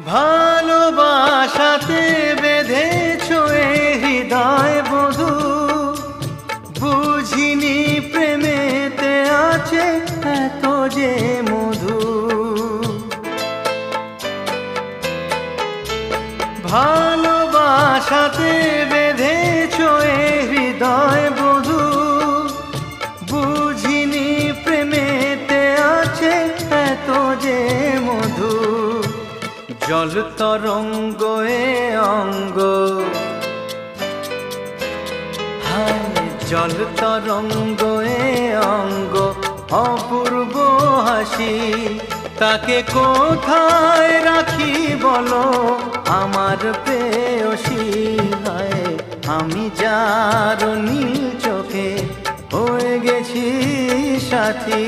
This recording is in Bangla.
ভালোবাসাতে বেঁধেছ এ হৃদয় বধু, বুঝিনি প্রেমেতে আছে এত যে মধু। ভালোবাসাতে বেঁধেছ এ হৃদয় বধু, বুঝিনি প্রেমেতে আছে এত যে মধু। জল তরঙ্গ এ অঙ্গ, হায় জল তরঙ্গ এ অঙ্গ, অপূর্ব হাসি তাকে কোথায় রাখি বলো আমার প্রেয়সী। হায় আমি যার নীল চোখে হয়ে গেছি সাথী।